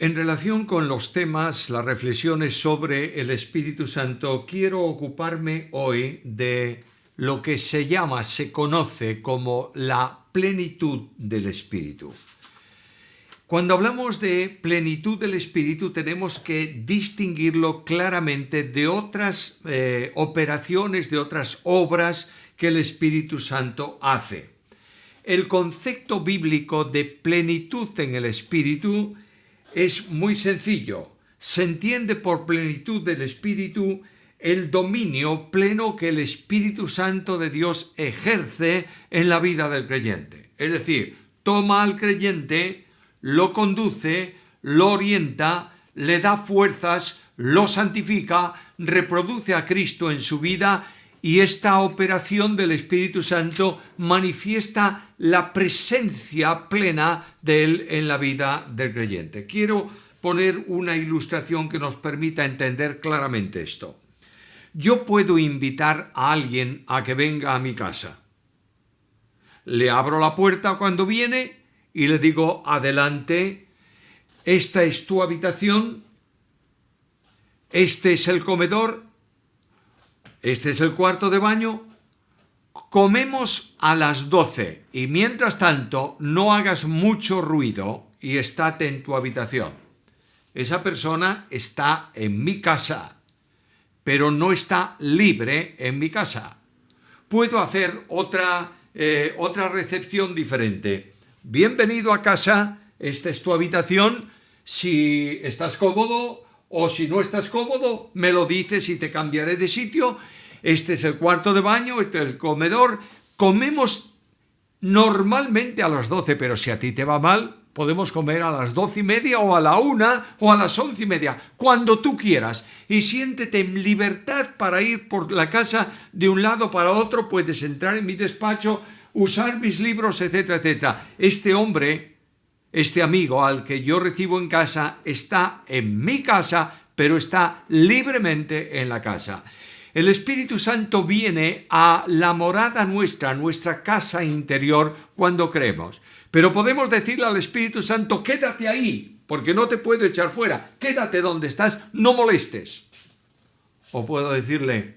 En relación con los temas, las reflexiones sobre el Espíritu Santo, quiero ocuparme hoy de lo que se conoce como la plenitud del Espíritu. Cuando hablamos de plenitud del Espíritu tenemos que distinguirlo claramente de otras operaciones, de otras obras que el Espíritu Santo hace. El concepto bíblico de plenitud en el Espíritu es muy sencillo. Se entiende por plenitud del Espíritu el dominio pleno que el Espíritu Santo de Dios ejerce en la vida del creyente. Es decir, toma al creyente, lo conduce, lo orienta, le da fuerzas, lo santifica, reproduce a Cristo en su vida y esta operación del Espíritu Santo manifiesta la presencia plena de Él en la vida del creyente. Quiero poner una ilustración que nos permita entender claramente esto. Yo puedo invitar a alguien a que venga a mi casa. Le abro la puerta cuando viene y le digo, adelante, esta es tu habitación, este es el comedor, este es el cuarto de baño, comemos a las 12 y mientras tanto no hagas mucho ruido y estate en tu habitación. Esa persona está en mi casa, pero no está libre en mi casa. Puedo hacer otra recepción diferente. Bienvenido a casa, esta es tu habitación, si estás cómodo o si no estás cómodo, me lo dices y te cambiaré de sitio. Este es el cuarto de baño, este es el comedor. Comemos normalmente a las 12, pero si a ti te va mal, podemos comer a las 12:30 o a la 1 o a las 11:30, cuando tú quieras. Y siéntete en libertad para ir por la casa de un lado para otro. Puedes entrar en mi despacho, usar mis libros, etcétera, etcétera. Este hombre, este amigo al que yo recibo en casa, está en mi casa, pero está libremente en la casa. El Espíritu Santo viene a la morada nuestra, nuestra casa interior, cuando creemos. Pero podemos decirle al Espíritu Santo, quédate ahí, porque no te puedo echar fuera. Quédate donde estás, no molestes. O puedo decirle,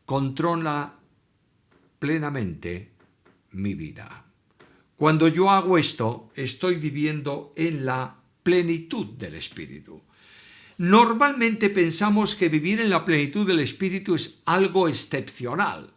controla plenamente mi vida. Cuando yo hago esto, estoy viviendo en la plenitud del Espíritu. Normalmente pensamos que vivir en la plenitud del Espíritu es algo excepcional,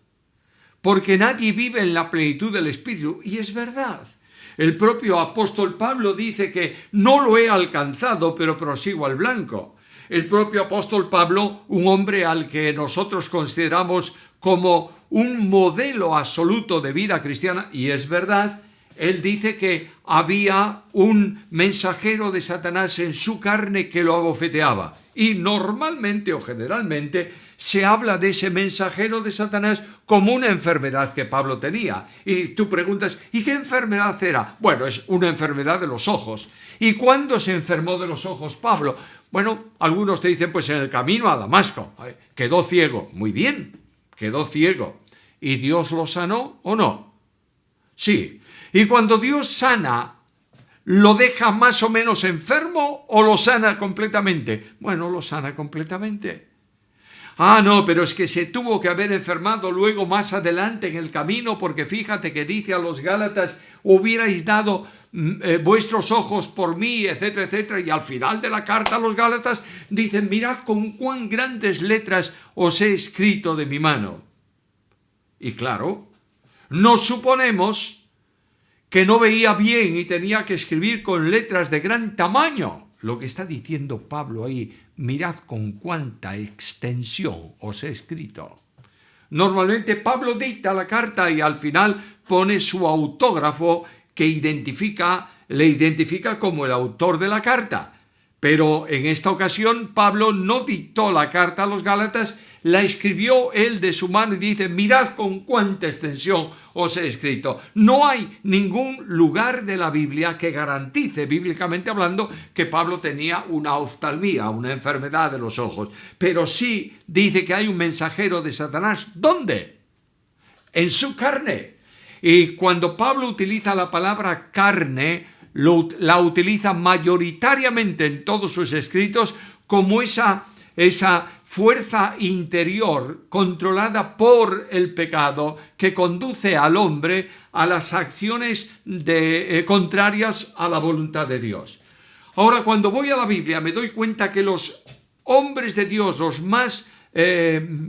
porque nadie vive en la plenitud del Espíritu, y es verdad. El propio apóstol Pablo dice que no lo he alcanzado, pero prosigo al blanco. El propio apóstol Pablo, un hombre al que nosotros consideramos como un modelo absoluto de vida cristiana, y es verdad, él dice que había un mensajero de Satanás en su carne que lo abofeteaba. Y normalmente o generalmente se habla de ese mensajero de Satanás como una enfermedad que Pablo tenía. Y tú preguntas, ¿y qué enfermedad era? Bueno, es una enfermedad de los ojos. ¿Y cuándo se enfermó de los ojos Pablo? Bueno, algunos te dicen, pues en el camino a Damasco. Quedó ciego. Muy bien, quedó ciego. ¿Y Dios lo sanó o no? Sí. Y cuando Dios sana, ¿lo deja más o menos enfermo o lo sana completamente? Bueno, lo sana completamente. Ah, no, pero es que se tuvo que haber enfermado luego más adelante en el camino, porque fíjate que dice a los Gálatas, hubierais dado vuestros ojos por mí, etcétera, etcétera, y al final de la carta a los Gálatas dicen, mirad con cuán grandes letras os he escrito de mi mano. Y claro, nos suponemos que no veía bien y tenía que escribir con letras de gran tamaño. Lo que está diciendo Pablo ahí, mirad con cuánta extensión os he escrito. Normalmente Pablo dicta la carta y al final pone su autógrafo que le identifica como el autor de la carta. Pero en esta ocasión Pablo no dictó la carta a los Gálatas, la escribió él de su mano y dice, mirad con cuánta extensión os he escrito. No hay ningún lugar de la Biblia que garantice, bíblicamente hablando, que Pablo tenía una oftalmía, una enfermedad de los ojos. Pero sí dice que hay un mensajero de Satanás. ¿Dónde? En su carne. Y cuando Pablo utiliza la palabra carne, la utiliza mayoritariamente en todos sus escritos como esa fuerza interior controlada por el pecado que conduce al hombre a las acciones contrarias a la voluntad de Dios. Ahora, cuando voy a la Biblia me doy cuenta que los hombres de Dios, los más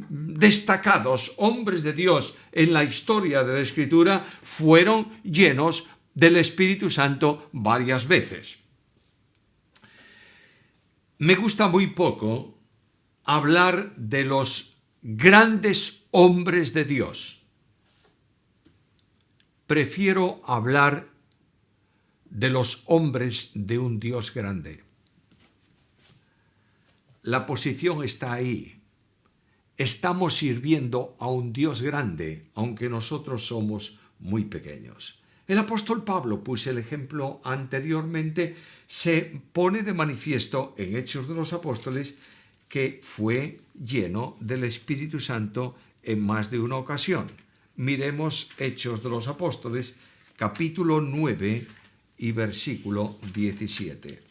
destacados hombres de Dios en la historia de la Escritura, fueron llenos del Espíritu Santo varias veces. Me gusta muy poco hablar de los grandes hombres de Dios. Prefiero hablar de los hombres de un Dios grande. La posición está ahí. Estamos sirviendo a un Dios grande, aunque nosotros somos muy pequeños. El apóstol Pablo, puse el ejemplo anteriormente, se pone de manifiesto en Hechos de los Apóstoles que fue lleno del Espíritu Santo en más de una ocasión. Miremos Hechos de los Apóstoles, capítulo 9 y versículo 17.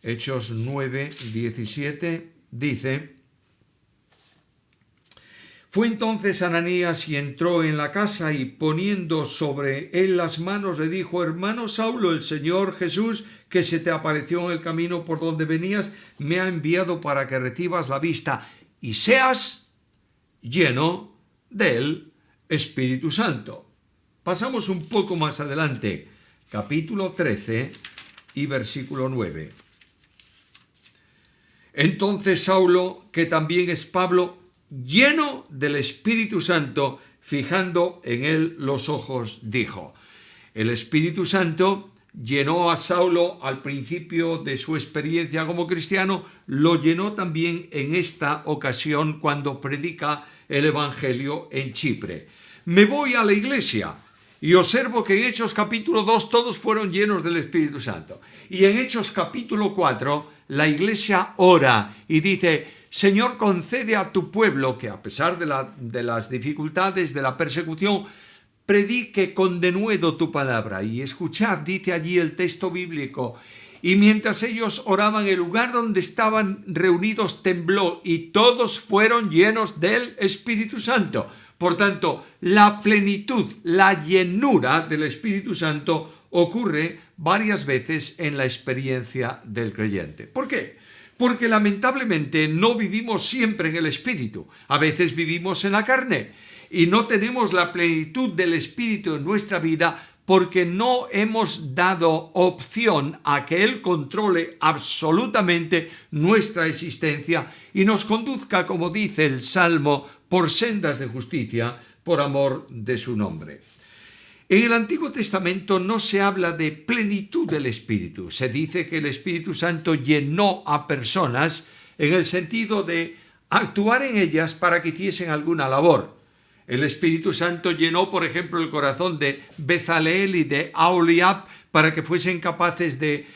Hechos 9, 17 dice: Fue entonces Ananías y entró en la casa y poniendo sobre él las manos le dijo: Hermano Saulo, el Señor Jesús, que se te apareció en el camino por donde venías, me ha enviado para que recibas la vista y seas lleno del Espíritu Santo. Pasamos un poco más adelante, capítulo 13 y versículo 9. Entonces Saulo, que también es Pablo, lleno del Espíritu Santo, fijando en él los ojos, dijo. El Espíritu Santo llenó a Saulo al principio de su experiencia como cristiano, lo llenó también en esta ocasión cuando predica el Evangelio en Chipre. Me voy a la iglesia y observo que en Hechos capítulo 2 todos fueron llenos del Espíritu Santo. Y en Hechos capítulo 4 la iglesia ora y dice: Señor, concede a tu pueblo que a pesar de las dificultades, de la persecución, predique con denuedo tu palabra. Y escuchad, dice allí el texto bíblico, y mientras ellos oraban, el lugar donde estaban reunidos tembló y todos fueron llenos del Espíritu Santo. Por tanto, la plenitud, la llenura del Espíritu Santo ocurre varias veces en la experiencia del creyente. ¿Por qué? Porque lamentablemente no vivimos siempre en el Espíritu. A veces vivimos en la carne y no tenemos la plenitud del Espíritu en nuestra vida porque no hemos dado opción a que Él controle absolutamente nuestra existencia y nos conduzca, como dice el Salmo, por sendas de justicia, por amor de su nombre. En el Antiguo Testamento no se habla de plenitud del Espíritu. Se dice que el Espíritu Santo llenó a personas en el sentido de actuar en ellas para que hiciesen alguna labor. El Espíritu Santo llenó, por ejemplo, el corazón de Bezaleel y de Aholiab para que fuesen capaces de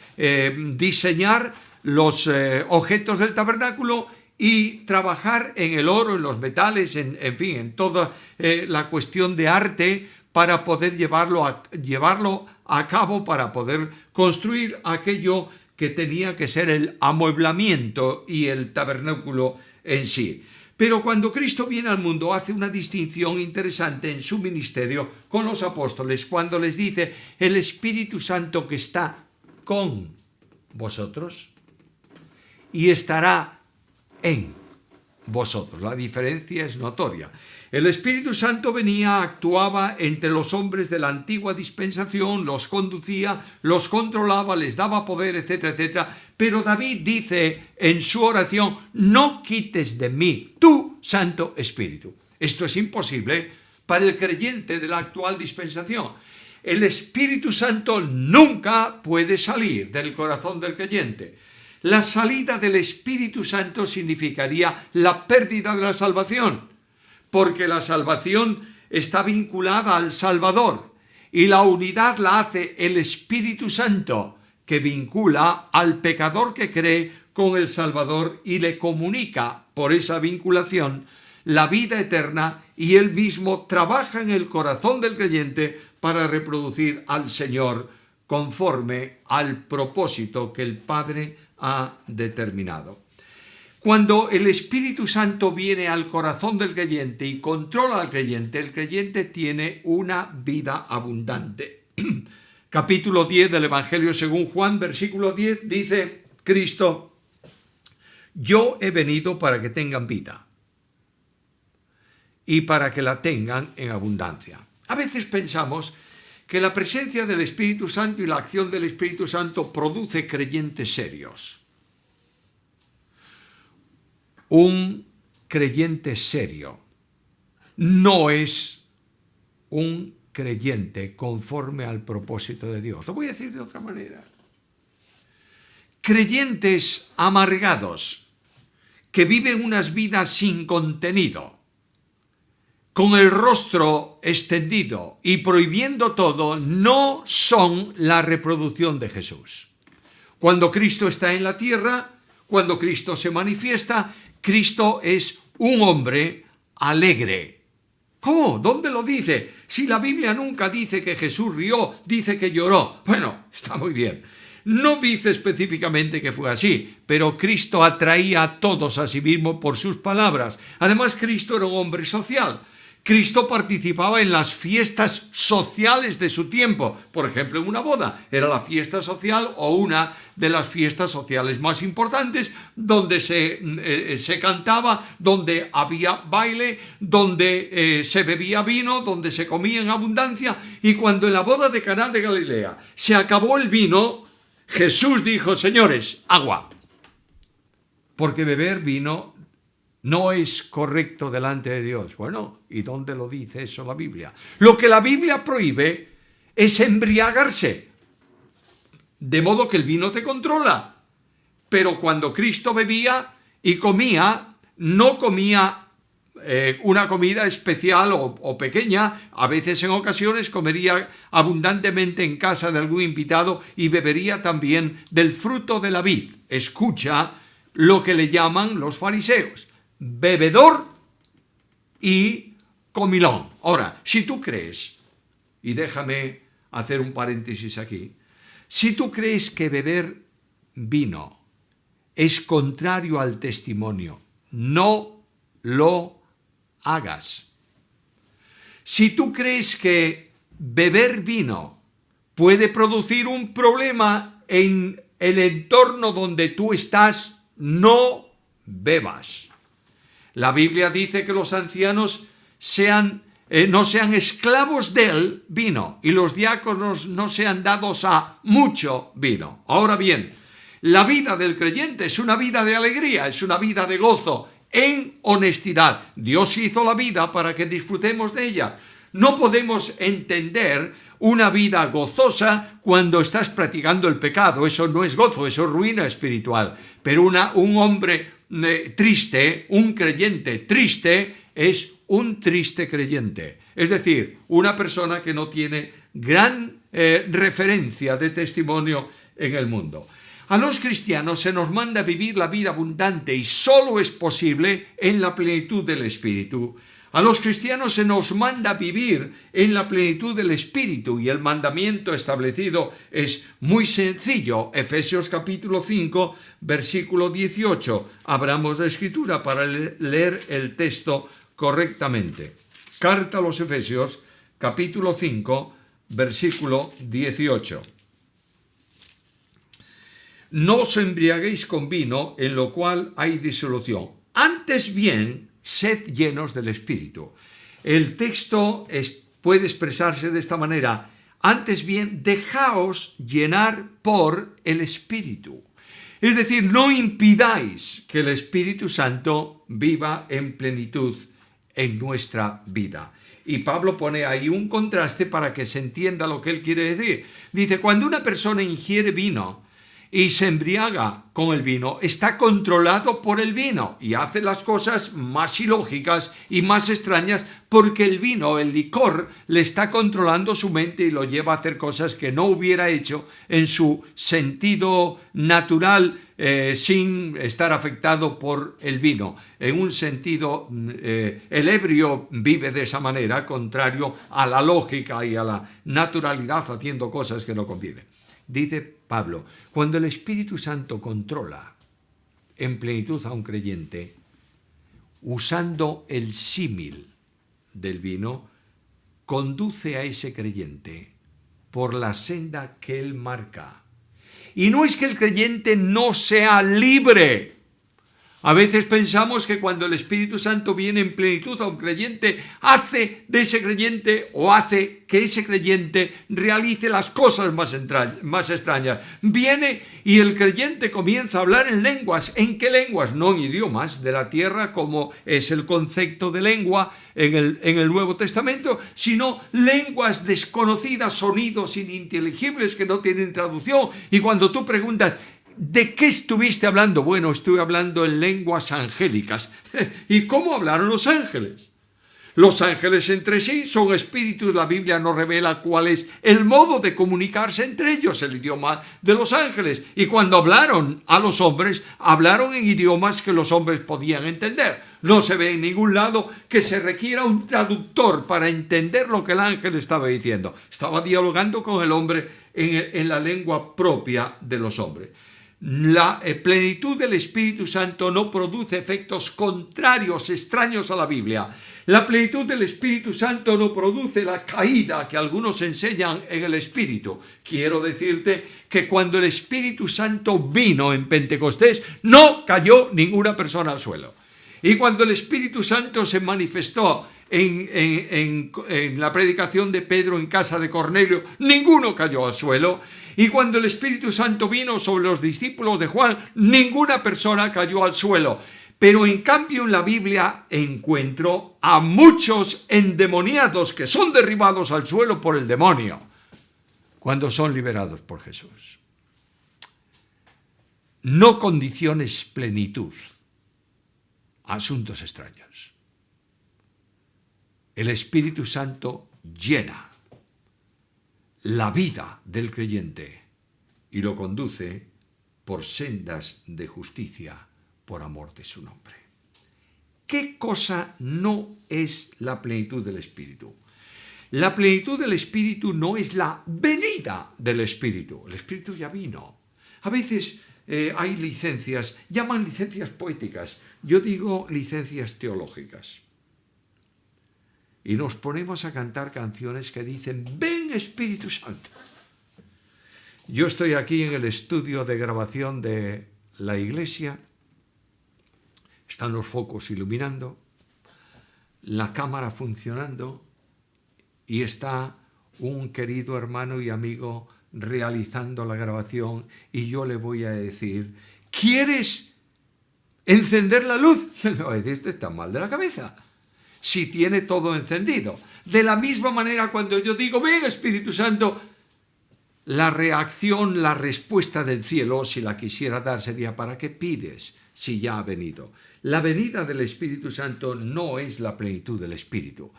diseñar los objetos del tabernáculo y trabajar en el oro, en los metales, en fin, en toda la cuestión de arte para poder llevarlo a cabo, para poder construir aquello que tenía que ser el amueblamiento y el tabernáculo en sí. Pero cuando Cristo viene al mundo hace una distinción interesante en su ministerio con los apóstoles cuando les dice: el Espíritu Santo que está con vosotros y estará en vosotros. La diferencia es notoria. El Espíritu Santo venía, actuaba entre los hombres de la antigua dispensación, los conducía, los controlaba, les daba poder, etcétera, etcétera. Pero David dice en su oración: no quites de mí tu Santo Espíritu. Esto es imposible para el creyente de la actual dispensación. El Espíritu Santo nunca puede salir del corazón del creyente. La salida del Espíritu Santo significaría la pérdida de la salvación, porque la salvación está vinculada al Salvador y la unidad la hace el Espíritu Santo, que vincula al pecador que cree con el Salvador y le comunica por esa vinculación la vida eterna y Él mismo trabaja en el corazón del creyente para reproducir al Señor conforme al propósito que el Padre ha determinado. Cuando el Espíritu Santo viene al corazón del creyente y controla al creyente, el creyente tiene una vida abundante. Capítulo 10 del Evangelio según Juan, versículo 10, dice Cristo: yo he venido para que tengan vida y para que la tengan en abundancia. A veces pensamos que la presencia del Espíritu Santo y la acción del Espíritu Santo produce creyentes serios. Un creyente serio no es un creyente conforme al propósito de Dios. Lo voy a decir de otra manera. Creyentes amargados que viven unas vidas sin contenido, con el rostro extendido y prohibiendo todo, no son la reproducción de Jesús. Cuando Cristo está en la tierra, cuando Cristo se manifiesta, Cristo es un hombre alegre. ¿Cómo? ¿Dónde lo dice? Si la Biblia nunca dice que Jesús rió, dice que lloró. Bueno, está muy bien. No dice específicamente que fue así, pero Cristo atraía a todos a sí mismo por sus palabras. Además, Cristo era un hombre social. Cristo participaba en las fiestas sociales de su tiempo. Por ejemplo, en una boda era la fiesta social o una de las fiestas sociales más importantes, donde se cantaba, donde había baile, donde se bebía vino, donde se comía en abundancia. Y cuando en la boda de Caná de Galilea se acabó el vino, Jesús dijo: señores, agua, porque beber vino no es correcto delante de Dios. Bueno, ¿y dónde lo dice eso la Biblia? Lo que la Biblia prohíbe es embriagarse, de modo que el vino te controla. Pero cuando Cristo bebía y comía, no comía una comida especial o pequeña. A veces, en ocasiones, comería abundantemente en casa de algún invitado y bebería también del fruto de la vid. Escucha lo que le llaman los fariseos: bebedor y comilón. Ahora, si tú crees, y déjame hacer un paréntesis aquí, si tú crees que beber vino es contrario al testimonio, no lo hagas. Si tú crees que beber vino puede producir un problema en el entorno donde tú estás, no bebas. La Biblia dice que los ancianos no sean esclavos del vino y los diáconos no sean dados a mucho vino. Ahora bien, la vida del creyente es una vida de alegría, es una vida de gozo, en honestidad. Dios hizo la vida para que disfrutemos de ella. No podemos entender una vida gozosa cuando estás practicando el pecado. Eso no es gozo, eso es ruina espiritual. Pero un hombre triste, un creyente triste, es un triste creyente. Es decir, una persona que no tiene gran referencia de testimonio en el mundo. A los cristianos se nos manda vivir la vida abundante y solo es posible en la plenitud del Espíritu. A los cristianos se nos manda vivir en la plenitud del Espíritu y el mandamiento establecido es muy sencillo. Efesios capítulo 5, versículo 18. Abramos la Escritura para leer el texto correctamente. Carta a los Efesios, capítulo 5, versículo 18. No os embriaguéis con vino, en lo cual hay disolución. Antes bien, sed llenos del Espíritu. El texto puede expresarse de esta manera: antes bien, dejaos llenar por el Espíritu. Es decir, no impidáis que el Espíritu Santo viva en plenitud en nuestra vida. Y Pablo pone ahí un contraste para que se entienda lo que él quiere decir. Dice, cuando una persona ingiere vino y se embriaga con el vino, está controlado por el vino y hace las cosas más ilógicas y más extrañas porque el vino, el licor, le está controlando su mente y lo lleva a hacer cosas que no hubiera hecho en su sentido natural sin estar afectado por el vino. En un sentido, el ebrio vive de esa manera, contrario a la lógica y a la naturalidad, haciendo cosas que no convienen. Dice Pablo, cuando el Espíritu Santo controla en plenitud a un creyente, usando el símil del vino, conduce a ese creyente por la senda que él marca. Y no es que el creyente no sea libre. A veces pensamos que cuando el Espíritu Santo viene en plenitud a un creyente, hace de ese creyente o hace que ese creyente realice las cosas más extrañas. Viene y el creyente comienza a hablar en lenguas. ¿En qué lenguas? No en idiomas de la tierra, como es el concepto de lengua en el Nuevo Testamento, sino lenguas desconocidas, sonidos ininteligibles que no tienen traducción. Y cuando tú preguntas, ¿de qué estuviste hablando? Bueno, estuve hablando en lenguas angélicas. ¿Y cómo hablaron los ángeles? Los ángeles entre sí son espíritus. La Biblia nos revela cuál es el modo de comunicarse entre ellos, el idioma de los ángeles. Y cuando hablaron a los hombres, hablaron en idiomas que los hombres podían entender. No se ve en ningún lado que se requiera un traductor para entender lo que el ángel estaba diciendo. Estaba dialogando con el hombre en la lengua propia de los hombres. La plenitud del Espíritu Santo no produce efectos contrarios, extraños a la Biblia. La plenitud del Espíritu Santo no produce la caída que algunos enseñan en el Espíritu. Quiero decirte que cuando el Espíritu Santo vino en Pentecostés, no cayó ninguna persona al suelo. Y cuando el Espíritu Santo se manifestó en la predicación de Pedro en casa de Cornelio, ninguno cayó al suelo. Y cuando el Espíritu Santo vino sobre los discípulos de Juan, ninguna persona cayó al suelo. Pero en cambio en la Biblia encuentro a muchos endemoniados que son derribados al suelo por el demonio cuando son liberados por Jesús. No condiciones plenitud a asuntos extraños. El Espíritu Santo llena la vida del creyente y lo conduce por sendas de justicia por amor de su nombre. ¿Qué cosa no es la plenitud del Espíritu? La plenitud del Espíritu no es la venida del Espíritu. El Espíritu ya vino. A veces hay licencias, llaman licencias poéticas. Yo digo licencias teológicas. Y nos ponemos a cantar canciones que dicen, ven Espíritu Santo. Yo estoy aquí en el estudio de grabación de la iglesia. Están los focos iluminando, la cámara funcionando y está un querido hermano y amigo realizando la grabación y yo le voy a decir, ¿quieres encender la luz? Y él me va a decir, este está mal de la cabeza. Si tiene todo encendido. De la misma manera cuando yo digo, ven Espíritu Santo, la reacción, la respuesta del cielo, si la quisiera dar, sería, ¿para qué pides si ya ha venido? La venida del Espíritu Santo no es la plenitud del Espíritu.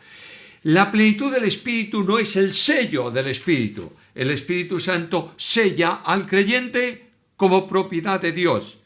La plenitud del Espíritu no es el sello del Espíritu. El Espíritu Santo sella al creyente como propiedad de Dios.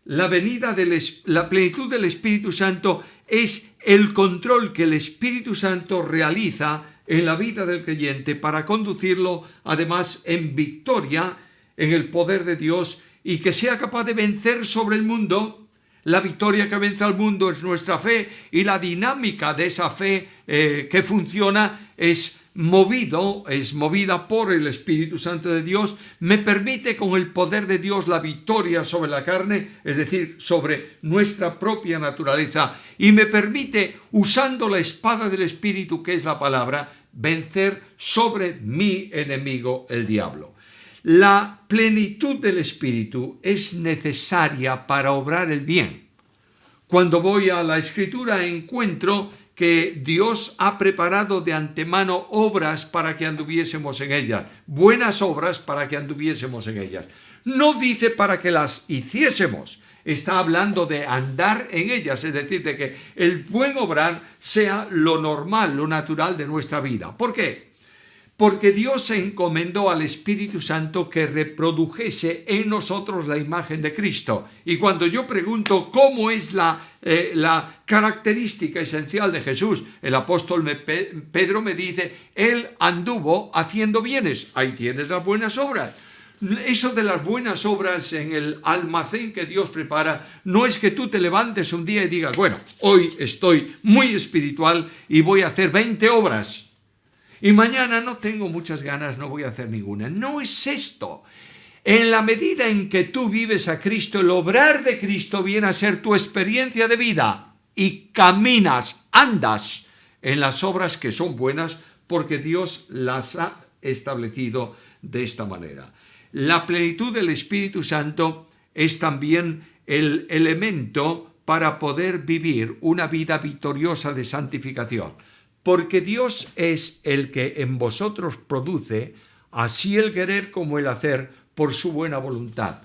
La plenitud del Espíritu Santo es el control que el Espíritu Santo realiza en la vida del creyente para conducirlo, además, en victoria, en el poder de Dios y que sea capaz de vencer sobre el mundo. La victoria que vence al mundo es nuestra fe y la dinámica de esa fe que funciona es movida por el Espíritu Santo de Dios, me permite con el poder de Dios la victoria sobre la carne, es decir, sobre nuestra propia naturaleza, y me permite, usando la espada del Espíritu, que es la palabra, vencer sobre mi enemigo, el diablo. La plenitud del Espíritu es necesaria para obrar el bien. Cuando voy a la Escritura encuentro que Dios ha preparado de antemano obras para que anduviésemos en ellas, buenas obras para que anduviésemos en ellas. No dice para que las hiciésemos, está hablando de andar en ellas, es decir, de que el buen obrar sea lo normal, lo natural de nuestra vida. ¿Por qué? porque Dios encomendó al Espíritu Santo que reprodujese en nosotros la imagen de Cristo. Y cuando yo pregunto cómo es la característica esencial de Jesús, el apóstol Pedro me dice, Él anduvo haciendo bienes. Ahí tienes las buenas obras. Eso de las buenas obras en el almacén que Dios prepara, no es que tú te levantes un día y digas, bueno, hoy estoy muy espiritual y voy a hacer 20 obras. Y mañana no tengo muchas ganas, no voy a hacer ninguna. No es esto. En la medida en que tú vives a Cristo, el obrar de Cristo viene a ser tu experiencia de vida y caminas, andas en las obras que son buenas porque Dios las ha establecido de esta manera. La plenitud del Espíritu Santo es también el elemento para poder vivir una vida victoriosa de santificación. Porque Dios es el que en vosotros produce así el querer como el hacer por su buena voluntad.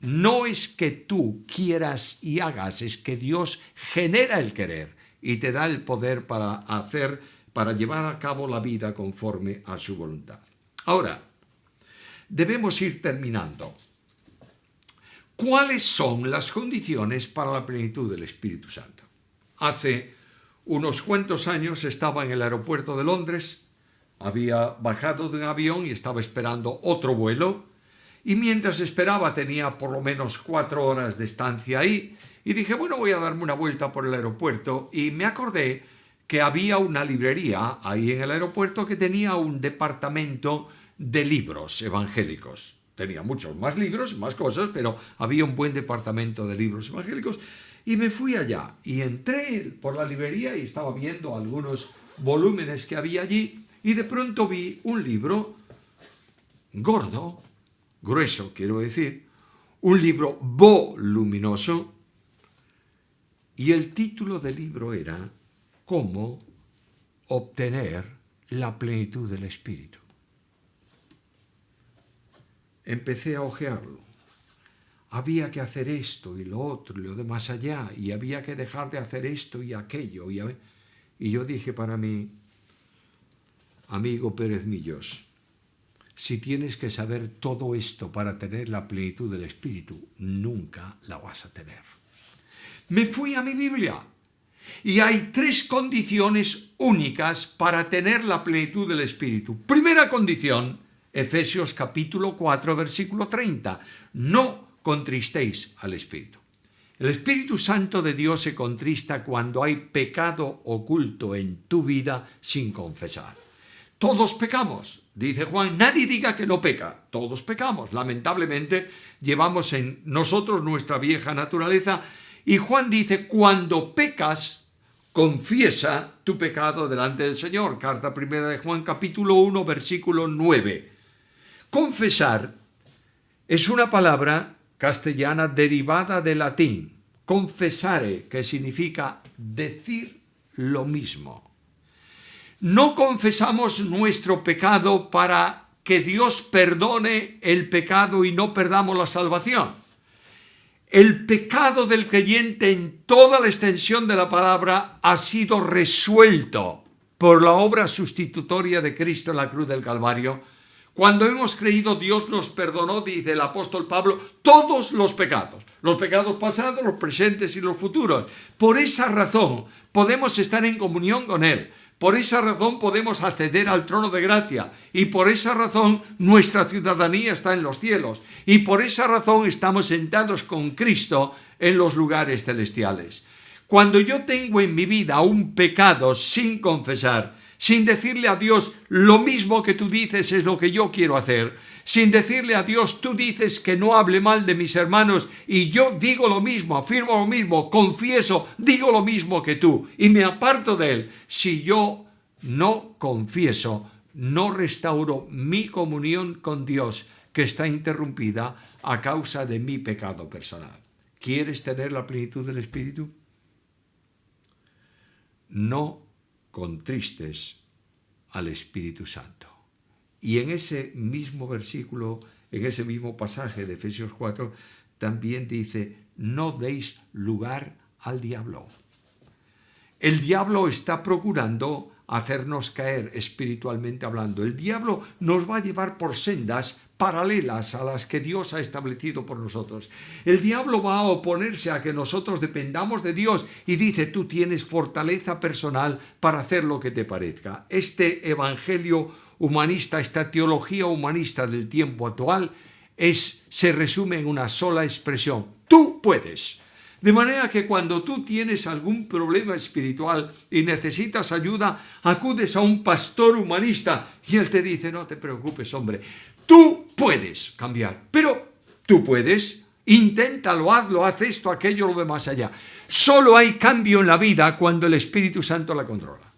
No es que tú quieras y hagas, es que Dios genera el querer y te da el poder para llevar a cabo la vida conforme a su voluntad. Ahora, debemos ir terminando. ¿Cuáles son las condiciones para la plenitud del Espíritu Santo? Hace unos cuantos años estaba en el aeropuerto de Londres, había bajado de un avión y estaba esperando otro vuelo, y mientras esperaba tenía por lo menos 4 horas de estancia ahí, y dije, bueno, voy a darme una vuelta por el aeropuerto, y me acordé que había una librería ahí en el aeropuerto que tenía un departamento de libros evangélicos. Tenía muchos más libros, más cosas, pero había un buen departamento de libros evangélicos. Y me fui allá y entré por la librería y estaba viendo algunos volúmenes que había allí y de pronto vi un libro gordo, grueso quiero decir, un libro voluminoso y el título del libro era ¿Cómo obtener la plenitud del Espíritu? Empecé a hojearlo. Había que hacer esto y lo otro y lo de más allá, y había que dejar de hacer esto y aquello. Y yo dije para mí, amigo Pérez Millos, si tienes que saber todo esto para tener la plenitud del Espíritu, nunca la vas a tener. Me fui a mi Biblia y hay 3 condiciones únicas para tener la plenitud del Espíritu. Primera condición, Efesios capítulo 4, versículo 30. No contristéis al Espíritu. El Espíritu Santo de Dios se contrista cuando hay pecado oculto en tu vida sin confesar. Todos pecamos, dice Juan, nadie diga que no peca, todos pecamos. Lamentablemente llevamos en nosotros nuestra vieja naturaleza y Juan dice, cuando pecas, confiesa tu pecado delante del Señor. Carta primera de Juan capítulo 1, versículo 9. Confesar es una palabra castellana derivada del latín, confessare, que significa decir lo mismo. No confesamos nuestro pecado para que Dios perdone el pecado y no perdamos la salvación. El pecado del creyente en toda la extensión de la palabra ha sido resuelto por la obra sustitutoria de Cristo en la cruz del Calvario. Cuando hemos creído, Dios nos perdonó, dice el apóstol Pablo, todos los pecados pasados, los presentes y los futuros. Por esa razón podemos estar en comunión con Él. Por esa razón podemos acceder al trono de gracia y por esa razón nuestra ciudadanía está en los cielos y por esa razón estamos sentados con Cristo en los lugares celestiales. Cuando yo tengo en mi vida un pecado sin confesar, sin decirle a Dios lo mismo que tú dices es lo que yo quiero hacer, sin decirle a Dios tú dices que no hable mal de mis hermanos y yo digo lo mismo, afirmo lo mismo, confieso, digo lo mismo que tú y me aparto de él. Si yo no confieso, no restauro mi comunión con Dios que está interrumpida a causa de mi pecado personal. ¿Quieres tener la plenitud del Espíritu? No contristes al Espíritu Santo. Y en ese mismo versículo, en ese mismo pasaje de Efesios 4, también dice, no deis lugar al diablo. El diablo está procurando hacernos caer espiritualmente hablando. El diablo nos va a llevar por sendas paralelas a las que Dios ha establecido por nosotros. El diablo va a oponerse a que nosotros dependamos de Dios y dice: tú tienes fortaleza personal para hacer lo que te parezca. Este evangelio humanista, esta teología humanista del tiempo actual se resume en una sola expresión: tú puedes. De manera que cuando tú tienes algún problema espiritual y necesitas ayuda, acudes a un pastor humanista y él te dice: no te preocupes, hombre, tú puedes cambiar, pero tú puedes, inténtalo, hazlo, haz esto, aquello, lo de más allá. Solo hay cambio en la vida cuando el Espíritu Santo la controla.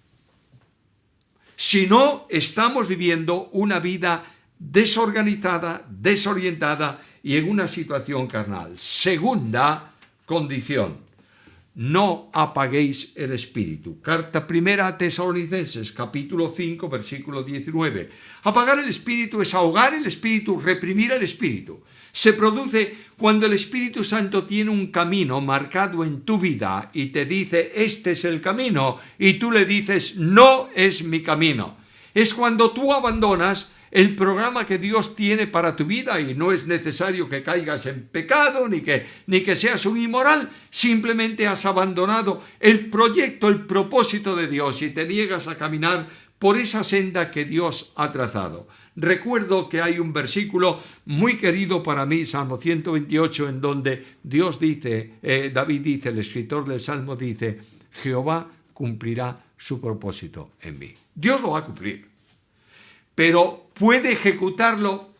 Si no, estamos viviendo una vida desorganizada, desorientada y en una situación carnal. Segunda condición: no apaguéis el espíritu. Carta primera a Tesalonicenses, capítulo 5, versículo 19. Apagar el espíritu es ahogar el espíritu, reprimir el espíritu. Se produce cuando el Espíritu Santo tiene un camino marcado en tu vida y te dice: este es el camino, y tú le dices: no es mi camino. Es cuando tú abandonas el programa que Dios tiene para tu vida, y no es necesario que caigas en pecado ni que seas un inmoral. Simplemente has abandonado el proyecto, el propósito de Dios, y te niegas a caminar por esa senda que Dios ha trazado. Recuerdo que hay un versículo muy querido para mí, Salmo 128, en donde David dice, el escritor del Salmo dice: Jehová cumplirá su propósito en mí. Dios lo va a cumplir, pero puede ejecutarlo,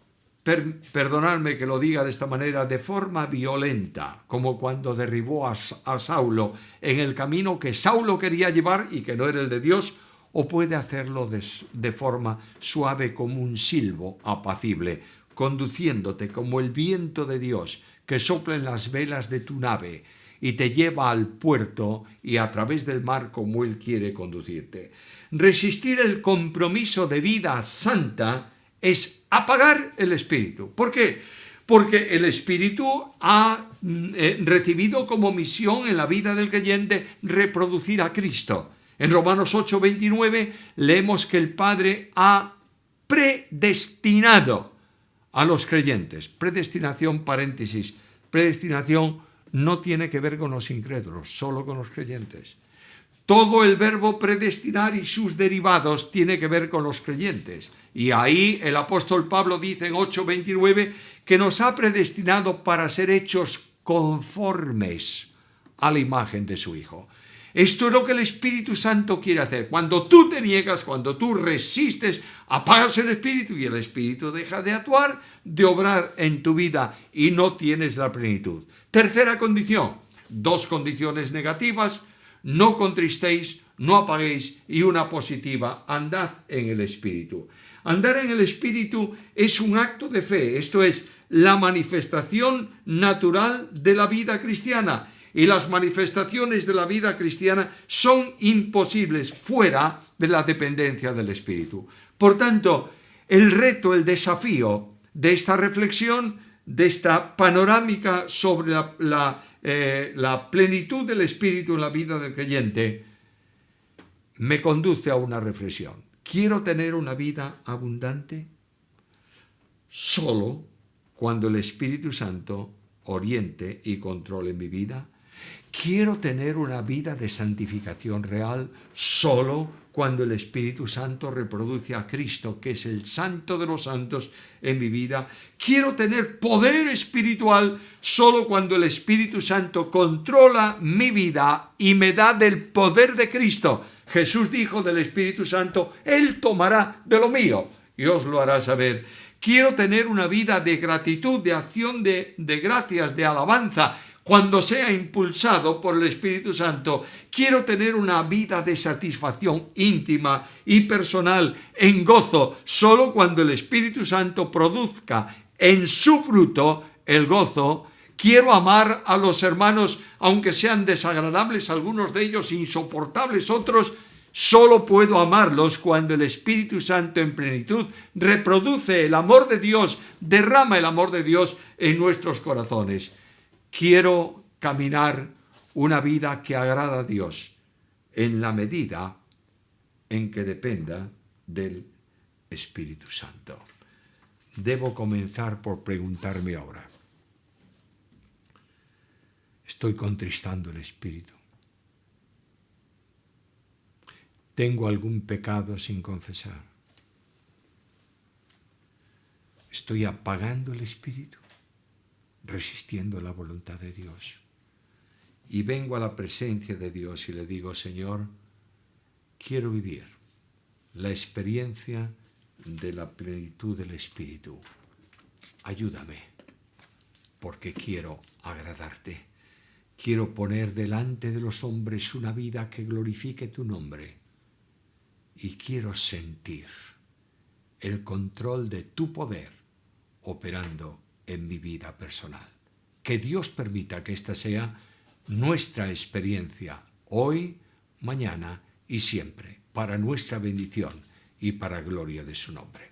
perdonadme que lo diga de esta manera, de forma violenta, como cuando derribó a Saulo en el camino que Saulo quería llevar y que no era el de Dios, o puede hacerlo de forma suave como un silbo apacible, conduciéndote como el viento de Dios que sopla en las velas de tu nave y te lleva al puerto y a través del mar como Él quiere conducirte. Resistir el compromiso de vida santa es apagar el espíritu. ¿Por qué? Porque el espíritu ha recibido como misión en la vida del creyente reproducir a Cristo. En Romanos 8:29 leemos que el Padre ha predestinado a los creyentes. Predestinación, paréntesis. Predestinación no tiene que ver con los incrédulos, solo con los creyentes. Todo el verbo predestinar y sus derivados tiene que ver con los creyentes. Y ahí el apóstol Pablo dice en 8:29 que nos ha predestinado para ser hechos conformes a la imagen de su Hijo. Esto es lo que el Espíritu Santo quiere hacer. Cuando tú te niegas, cuando tú resistes, apagas el Espíritu y el Espíritu deja de actuar, de obrar en tu vida y no tienes la plenitud. Tercera condición, dos condiciones negativas: no contristéis, no apaguéis, y una positiva: andad en el Espíritu. Andar en el Espíritu es un acto de fe, esto es la manifestación natural de la vida cristiana. Y las manifestaciones de la vida cristiana son imposibles fuera de la dependencia del Espíritu. Por tanto, el reto, el desafío de esta reflexión, de esta panorámica sobre la plenitud del Espíritu en la vida del creyente, me conduce a una reflexión. ¿Quiero tener una vida abundante? Solo cuando el Espíritu Santo oriente y controle mi vida. ¿Quiero tener una vida de santificación real? Solo cuando el Espíritu Santo reproduce a Cristo, que es el Santo de los Santos, en mi vida. ¿Quiero tener poder espiritual? Solo cuando el Espíritu Santo controla mi vida y me da del poder de Cristo. Jesús dijo del Espíritu Santo: Él tomará de lo mío y os lo hará saber. Quiero tener una vida de gratitud, de acción de gracias, de alabanza, cuando sea impulsado por el Espíritu Santo. Quiero tener una vida de satisfacción íntima y personal, en gozo, solo cuando el Espíritu Santo produzca en su fruto el gozo. Quiero amar a los hermanos, aunque sean desagradables algunos de ellos, insoportables otros. Solo puedo amarlos cuando el Espíritu Santo en plenitud reproduce el amor de Dios, derrama el amor de Dios en nuestros corazones. Quiero caminar una vida que agrada a Dios en la medida en que dependa del Espíritu Santo. Debo comenzar por preguntarme ahora, ¿estoy contristando el Espíritu? ¿Tengo algún pecado sin confesar? ¿Estoy apagando el Espíritu? ¿Resistiendo la voluntad de Dios? Y vengo a la presencia de Dios y le digo, Señor, quiero vivir la experiencia de la plenitud del Espíritu. Ayúdame, porque quiero agradarte. Quiero poner delante de los hombres una vida que glorifique tu nombre. Y quiero sentir el control de tu poder operando en mi vida personal. Que Dios permita que esta sea nuestra experiencia hoy, mañana y siempre, para nuestra bendición y para gloria de su nombre.